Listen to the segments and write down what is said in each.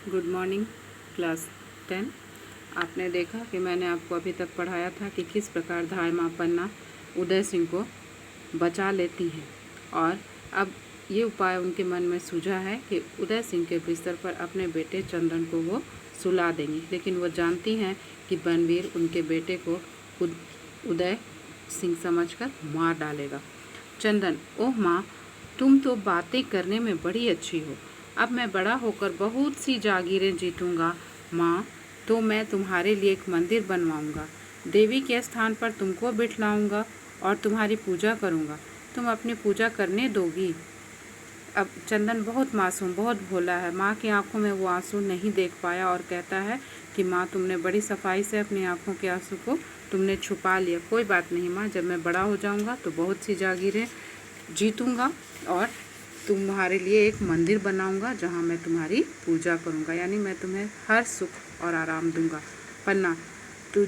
Good morning class 10। आपने देखा कि मैंने आपको अभी तक पढ़ाया था कि किस प्रकार धाय माँ पन्ना उदय सिंह को बचा लेती हैं, और अब ये उपाय उनके मन में सूझा है कि उदय सिंह के बिस्तर पर अपने बेटे चंदन को वो सुला देंगी। लेकिन वो जानती हैं कि बनवीर उनके बेटे को उदय सिंह समझकर मार डालेगा। चंदन: ओह माँ, तुम तो बातें करने में बड़ी अच्छी हो। अब मैं बड़ा होकर बहुत सी जागीरें जीतूंगा माँ, तो मैं तुम्हारे लिए एक मंदिर बनवाऊंगा, देवी के स्थान पर तुमको बिठलाऊंगा और तुम्हारी पूजा करूंगा। तुम अपनी पूजा करने दोगी? अब चंदन बहुत मासूम, बहुत भोला है। माँ की आंखों में वो आंसू नहीं देख पाया और कहता है कि माँ, तुमने बड़ी सफाई से अपनी आंखों के आंसू को तुमने छुपा लिया। कोई बात नहीं माँ, जब मैं बड़ा हो जाऊंगा तो बहुत सी जागीरें जीतूंगा और तुम्हारे लिए एक मंदिर बनाऊंगा जहाँ मैं तुम्हारी पूजा करूंगा, यानी मैं तुम्हें हर सुख और आराम दूंगा। पन्ना: तुझ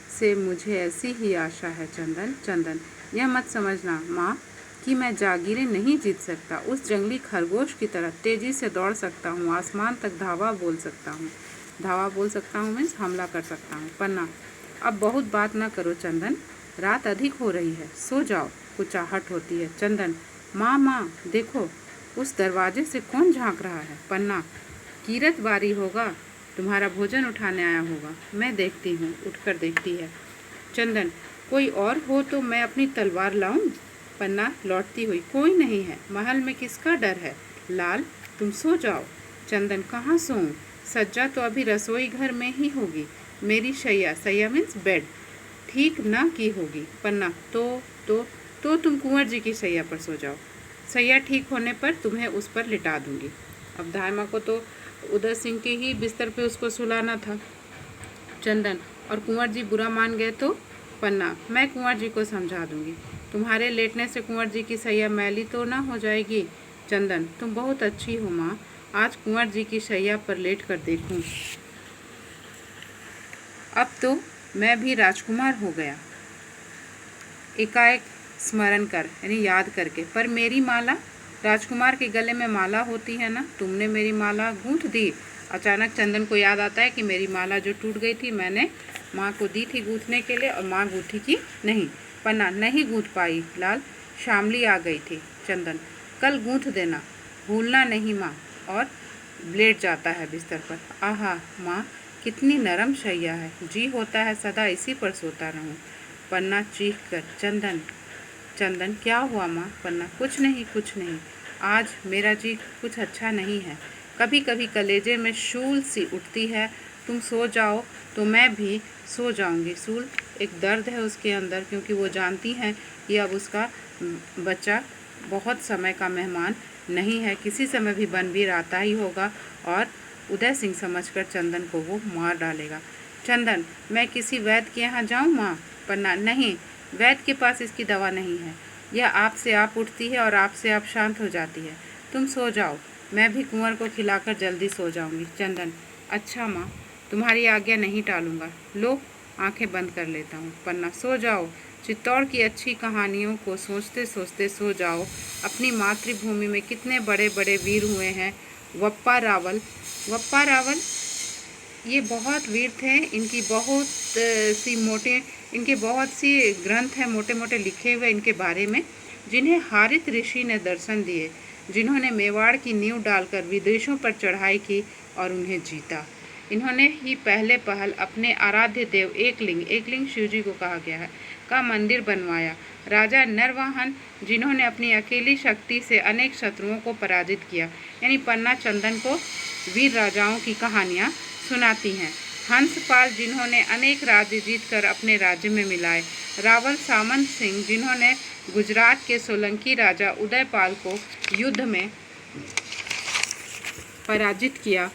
से मुझे ऐसी ही आशा है चंदन। चंदन: यह मत समझना माँ कि मैं जागीरें नहीं जीत सकता। उस जंगली खरगोश की तरह तेजी से दौड़ सकता हूँ, आसमान तक धावा बोल सकता हूँ। धावा बोल सकता हूँ मीन्स हमला कर सकता हूँ। पन्ना: अब बहुत बात ना करो चंदन, रात अधिक हो रही है, सो जाओ। कुछ आहट होती है। चंदन: माँ माँ देखो, उस दरवाजे से कौन झांक रहा है? पन्ना: कीरत बारी होगा, तुम्हारा भोजन उठाने आया होगा। मैं देखती हूँ। उठकर देखती है। चंदन: कोई और हो तो मैं अपनी तलवार लाऊं? पन्ना लौटती हुई: कोई नहीं है। महल में किसका डर है? लाल, तुम सो जाओ। चंदन: कहाँ सोऊं? सज्जा तो अभी रसोई घर में ही होगी। मेरी शैया, शैया मीन्स बेड, ठीक ना की होगी। पन्ना: तो तुम कुंवर जी की शैया पर सो जाओ। शैया ठीक होने पर तुम्हें उस पर लिटा दूंगी। अब धाय माँ को तो उदय सिंह के ही बिस्तर पे उसको सुलाना था। चंदन: और कुंवर जी बुरा मान गए तो? पन्ना: मैं कुंवर जी को समझा दूंगी। तुम्हारे लेटने से कुंवर जी की शैया मैली तो ना हो जाएगी। चंदन: तुम बहुत अच्छी हो माँ, आज कुंवर जी की शैया पर लेट कर देखूं। अब तो मैं भी राजकुमार हो गया। एकाएक स्मरण कर, यानी याद करके, पर मेरी माला, राजकुमार के गले में माला होती है ना, तुमने मेरी माला गूंथ दी। अचानक चंदन को याद आता है कि मेरी माला जो टूट गई थी मैंने माँ को दी थी गूंथने के लिए, और माँ गूंथी की नहीं। पन्ना: नहीं गूंथ पाई लाल, शामली आ गई थी। चंदन: कल गूंथ देना, भूलना नहीं माँ। और लेट जाता है बिस्तर पर। आहा माँ, कितनी नरम शैया है, जी होता है सदा इसी पर सोता रहूं। पन्ना चीख कर: चंदन। चंदन: क्या हुआ माँ? पन्ना: कुछ नहीं, कुछ नहीं, आज मेरा जी कुछ अच्छा नहीं है। कभी कभी कलेजे में शूल सी उठती है। तुम सो जाओ तो मैं भी सो जाऊंगी। शूल एक दर्द है उसके अंदर, क्योंकि वो जानती हैं कि अब उसका बच्चा बहुत समय का मेहमान नहीं है, किसी समय भी बनवीर आता ही होगा और उदय सिंह समझकर चंदन को वो मार डालेगा। चंदन: मैं किसी वैद्य के यहाँ जाऊँ माँ? पन्ना: नहीं, वैद्य के पास इसकी दवा नहीं है। यह आपसे आप उठती है और आपसे आप शांत हो जाती है। तुम सो जाओ, मैं भी कुंवर को खिलाकर जल्दी सो जाऊंगी। चंदन: अच्छा माँ, तुम्हारी आज्ञा नहीं टालूंगा। लो, आंखें बंद कर लेता हूँ। पन्ना: सो जाओ, चित्तौड़ की अच्छी कहानियों को सोचते सोचते सो जाओ। अपनी मातृभूमि में कितने बड़े बड़े वीर हुए हैं। वप्पा रावल, वप्पा रावल ये बहुत वीर थे। इनकी बहुत इनके बहुत सी ग्रंथ हैं मोटे मोटे लिखे हुए इनके बारे में, जिन्हें हारित ऋषि ने दर्शन दिए, जिन्होंने मेवाड़ की नींव डालकर विदेशों पर चढ़ाई की और उन्हें जीता। इन्होंने ही पहले पहल अपने आराध्य देव एकलिंग शिव जी को कहा गया है, का मंदिर बनवाया। राजा नरवाहन, जिन्होंने अपनी अकेली शक्ति से अनेक शत्रुओं को पराजित किया। यानी पन्ना चंदन को वीर राजाओं की कहानियाँ सुनाती हैं। हंसपाल, जिन्होंने अनेक राज्य जीतकर अपने राज्य में मिलाए। रावल सामंत सिंह, जिन्होंने गुजरात के सोलंकी राजा उदयपाल को युद्ध में पराजित किया।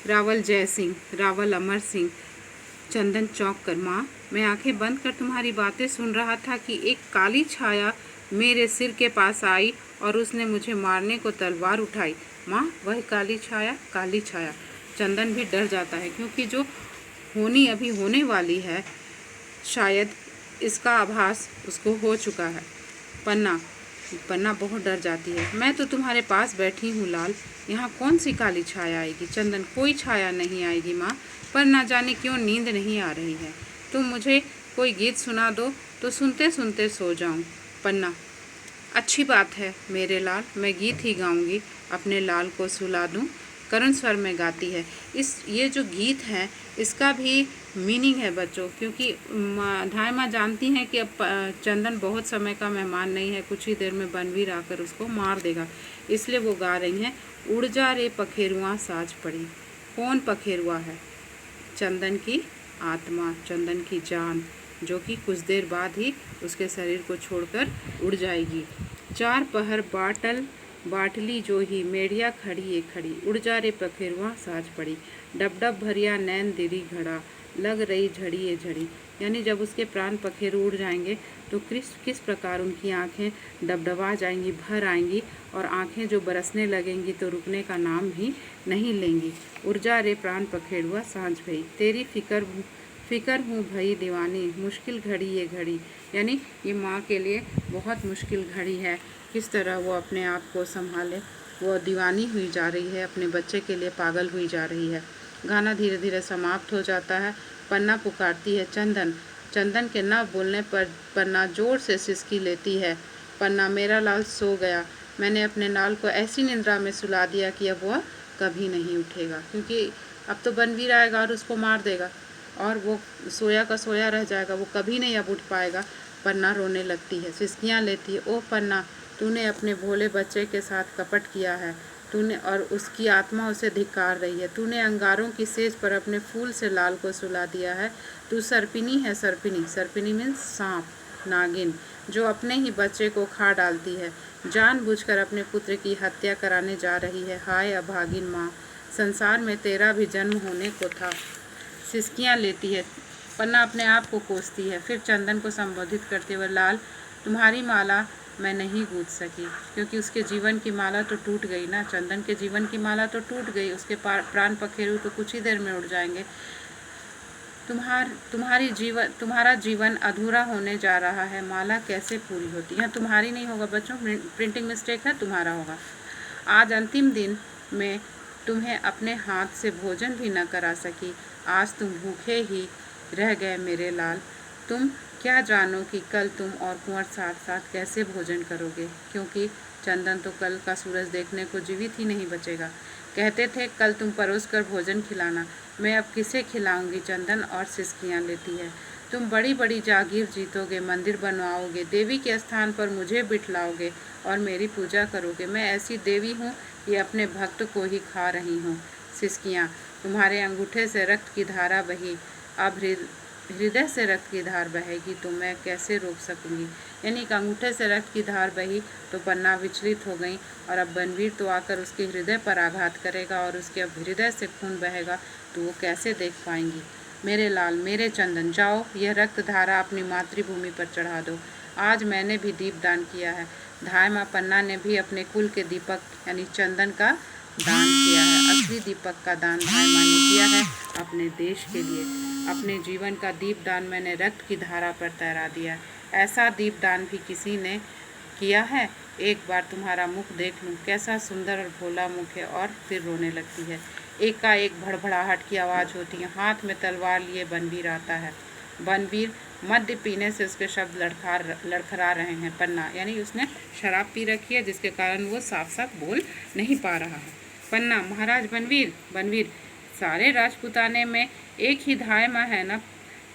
रावल जय सिंह, रावल अमर सिंह। चंदन चौंक कर: माँ, मैं आंखें बंद कर तुम्हारी बातें सुन रहा था कि एक काली छाया मेरे सिर के पास आई और उसने मुझे मारने को तलवार उठाई। माँ, वह काली छाया, काली छाया। चंदन भी डर जाता है, क्योंकि जो होनी अभी होने वाली है शायद इसका आभास उसको हो चुका है। पन्ना पन्ना बहुत डर जाती है। मैं तो तुम्हारे पास बैठी हूँ लाल, यहाँ कौन सी काली छाया आएगी। चंदन, कोई छाया नहीं आएगी माँ, पर ना जाने क्यों नींद नहीं आ रही है। तुम मुझे कोई गीत सुना दो तो सुनते सुनते सो जाऊँ। पन्ना, अच्छी बात है मेरे लाल, मैं गीत ही गाऊंगी, अपने लाल को सुला दूं। करुण स्वर में गाती है। ये जो गीत है इसका भी मीनिंग है बच्चों, क्योंकि धाय माँ जानती हैं कि अब चंदन बहुत समय का मेहमान नहीं है, कुछ ही देर में बनवीर आकर उसको मार देगा, इसलिए वो गा रही हैं, उड़ जा रे पखेरुआ साज पड़ी। कौन पखेरुआ है? चंदन की आत्मा, चंदन की जान, जो कि कुछ देर बाद ही उसके शरीर को छोड़कर उड़ जाएगी। चार पहर बाटली जो ही मेढ़िया खड़ी ये खड़ी, उड़ जा रे पखेरुआ साज पड़ी। डब डब भरिया नैन दिरी घड़ा, लग रही झड़ी ये झड़ी। यानी जब उसके प्राण पखेरु उड़ जाएंगे तो किस प्रकार उनकी आंखें डबडबा जाएंगी, भर आएंगी, और आंखें जो बरसने लगेंगी तो रुकने का नाम भी नहीं लेंगी। उड़ जा रे प्राण पखेरुआ सांझ भई, तेरी फिकर हूँ भई दीवानी, मुश्किल घड़ी ये घड़ी। यानी ये माँ के लिए बहुत मुश्किल घड़ी है, किस तरह वो अपने आप को संभाले। वो दीवानी हुई जा रही है, अपने बच्चे के लिए पागल हुई जा रही है। गाना धीरे धीरे समाप्त हो जाता है। पन्ना पुकारती है चंदन। चंदन के न बोलने पर पन्ना जोर से सिसकी लेती है। पन्ना, मेरा लाल सो गया, मैंने अपने लाल को ऐसी निद्रा में सुला दिया कि अब वह कभी नहीं उठेगा, क्योंकि अब तो बनवीर आएगा और उसको मार देगा और वो सोया का सोया रह जाएगा, वो कभी नहीं अब उठ पाएगा। पन्ना रोने लगती है, सिसकियाँ लेती है। ओह पन्ना, तूने अपने भोले बच्चे के साथ कपट किया है, तूने, और उसकी आत्मा उसे धिक्कार रही है। तूने अंगारों की सेज पर अपने फूल से लाल को सुला दिया है। तू सर्पिनी है, सर्पिनी, सर्पिनी मीन्स सांप, नागिन, जो अपने ही बच्चे को खा डालती है, जानबूझकर अपने पुत्र की हत्या कराने जा रही है। हाय अभागिन माँ, संसार में तेरा भी जन्म होने को था। सिसकियाँ लेती है। पन्ना अपने आप को कोसती है, फिर चंदन को संबोधित करते हुए, लाल, तुम्हारी माला मैं नहीं गूंथ सकी, क्योंकि उसके जीवन की माला तो टूट गई ना। चंदन के जीवन की माला तो टूट गई, उसके प्राण पखेरु तो कुछ ही देर में उड़ जाएंगे। तुम्हारा जीवन अधूरा होने जा रहा है, माला कैसे पूरी होती है? तुम्हारी नहीं होगा बच्चों, प्रिंटिंग मिस्टेक है, तुम्हारा होगा। आज अंतिम दिन में तुम्हें अपने हाथ से भोजन भी न करा सकी, आज तुम भूखे ही रह गए मेरे लाल। तुम क्या जानो कि कल तुम और कुंवर साथ साथ कैसे भोजन करोगे, क्योंकि चंदन तो कल का सूरज देखने को जीवित ही नहीं बचेगा। कहते थे कल तुम परोस कर भोजन खिलाना, मैं अब किसे खिलाऊंगी? चंदन और सिसकियाँ लेती है। तुम बड़ी बड़ी जागीर जीतोगे, मंदिर बनवाओगे, देवी के स्थान पर मुझे बिठलाओगे और मेरी पूजा करोगे। मैं ऐसी देवी हूँ कि अपने भक्त को ही खा रही हूँ। सिसकियाँ, तुम्हारे अंगूठे से रक्त की धारा बही, अब हृदय से रक्त की धार बहेगी तो मैं कैसे रोक सकूंगी। यानी कि अंगूठे से रक्त की धार बही तो पन्ना विचलित हो गई, और अब बनवीर तो आकर उसके हृदय पर आघात करेगा और उसके अब हृदय से खून बहेगा तो वो कैसे देख पाएंगी। मेरे लाल, मेरे चंदन, जाओ यह रक्त धारा अपनी मातृभूमि पर चढ़ा दो। आज मैंने भी दीप दान किया है। धाय माँ पन्ना ने भी अपने कुल के दीपक यानी चंदन का दान किया है। असली दीपक का दान धाय माँ ने किया है अपने देश के लिए। अपने जीवन का दीप दान मैंने रक्त की धारा पर तैरा दिया। ऐसा दीप दान भी किसी ने किया है? एक बार तुम्हारा मुख देख लूं, कैसा सुंदर और भोला मुख है। और फिर रोने लगती है। एकाएक भड़भड़ाहट की आवाज़ होती है। हाथ में तलवार लिए बनवीर आता है। बनवीर मद्य पीने से उसके शब्द लड़खड़ा रहे हैं। पन्ना, यानी उसने शराब पी रखी है जिसके कारण वो साफ साफ बोल नहीं पा रहा है। पन्ना, महाराज बनवीर, बनवीर, सारे राजपुताने में एक ही धाय माँ है ना?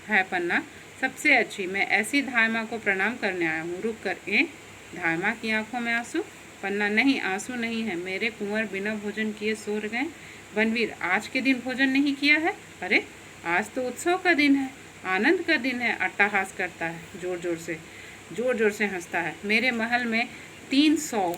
है पन्ना, सबसे अच्छी। मैं ऐसी धाय माँ को प्रणाम करने आया हूँ। रुक कर, धाय माँ की आंखों में आंसू? पन्ना, नहीं, आंसू नहीं है, मेरे कुंवर बिना भोजन किए सो गए। बनवीर, आज के दिन भोजन नहीं किया है? अरे आज तो उत्सव का दिन है, आनंद का दिन है। अट्टहास करता है, जोर जोर से हंसता है। मेरे महल में 300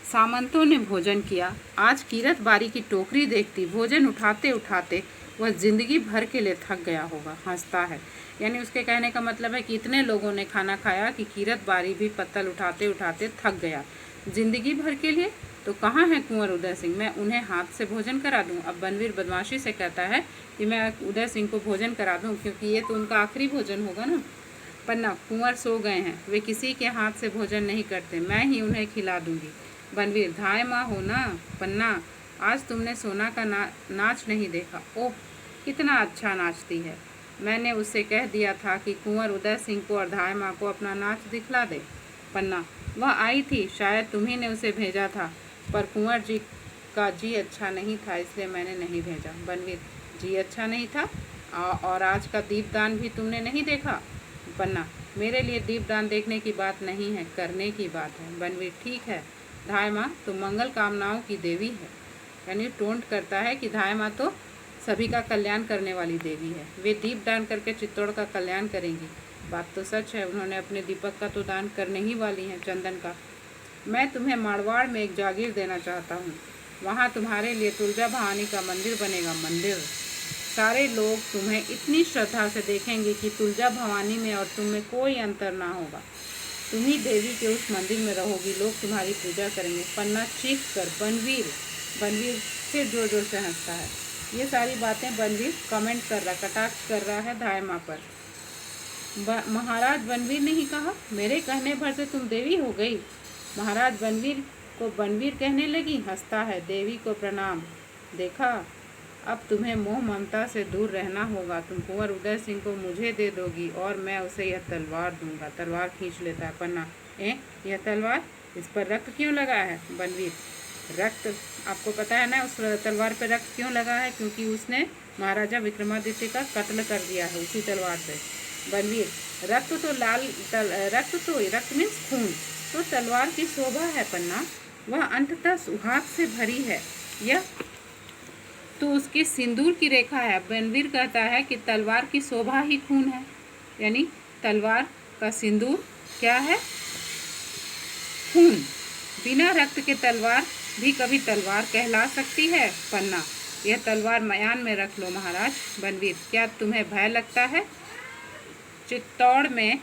सामंतों ने भोजन किया। आज कीरत बारी की टोकरी देखती, भोजन उठाते उठाते वह जिंदगी भर के लिए थक गया होगा। हंसता है, यानी उसके कहने का मतलब है कि इतने लोगों ने खाना खाया कि कीरत बारी भी पत्तल उठाते उठाते थक गया। जिंदगी भर के लिए तो कहाँ है कुंवर उदय सिंह, मैं उन्हें हाथ से भोजन करा दूं। अब बनवीर बदमाशी से कहता है कि मैं उदय सिंह को भोजन करा दूं, क्योंकि ये तो उनका आखिरी भोजन होगा ना। पन्ना, कुंवर सो गए हैं, वे किसी के हाथ से भोजन नहीं करते, मैं ही उन्हें खिला दूंगी। बनवीर, धाय माँ हो ना। पन्ना, आज तुमने सोना का नाच नहीं देखा, ओह कितना अच्छा नाचती है। मैंने उससे कह दिया था कि कुंवर उदय सिंह को और धाय माँ को अपना नाच दिखला दे। पन्ना, वह आई थी, शायद तुम्ही ने उसे भेजा था, पर कुंवर जी का जी अच्छा नहीं था, इसलिए मैंने नहीं भेजा। बनवीर, जी अच्छा नहीं था और आज का दीपदान भी तुमने नहीं देखा। पन्ना, मेरे लिए दीपदान देखने की बात नहीं है, करने की बात है। बनवीर, ठीक है धाय माँ तो मंगल कामनाओं की देवी है। यानी टोंट करता है कि धाय माँ तो सभी का कल्याण करने वाली देवी है, वे दीपदान करके चित्तौड़ का कल्याण करेंगी। बात तो सच है, उन्होंने अपने दीपक का तो दान करने ही वाली हैं, चंदन का। मैं तुम्हें मारवाड़ में एक जागीर देना चाहता हूँ, वहाँ तुम्हारे लिए तुलजा भवानी का मंदिर बनेगा। मंदिर, सारे लोग तुम्हें इतनी श्रद्धा से देखेंगे कि तुलजा भवानी में और तुम में कोई अंतर ना होगा। तुम ही देवी के उस मंदिर में रहोगी, लोग तुम्हारी पूजा करेंगे। पन्ना चीख कर बनवीर, बनवीर फिर जोर जोर से हंसता है। ये सारी बातें बनवीर कमेंट कर रहा, कटाक्ष कर रहा है धाय माँ पर। महाराज बनवीर ने ही कहा, मेरे कहने भर से तुम देवी हो गई। महाराज बनवीर को बनवीर कहने लगी, हंसता है। देवी को प्रणाम, देखा अब तुम्हें मोह ममता से दूर रहना होगा। तुम कुंवर उदय सिंह को मुझे दे दोगी और मैं उसे यह तलवार दूंगा। तलवार खींच लेता है। पन्ना, यह तलवार, इस पर रक्त क्यों लगा है। बनवीर, रक्त, आपको पता है ना उस तलवार पर रक्त क्यों लगा है, क्योंकि उसने महाराजा विक्रमादित्य का कत्ल कर दिया है उसी तलवार से। बनवीर, रक्त तो लाल रक्त मीन्स खून, तो तलवार की शोभा है पन्ना, वह अंततः सुहाग से भरी है, यह तो उसकी सिंदूर की रेखा है। बनवीर कहता है कि तलवार की शोभा ही खून है, यानी तलवार का सिंदूर क्या है, खून। बिना रक्त के तलवार भी कभी तलवार कहला सकती है। पन्ना, यह तलवार मयान में रख लो महाराज। बनवीर, क्या तुम्हें भय लगता है। चित्तौड़ में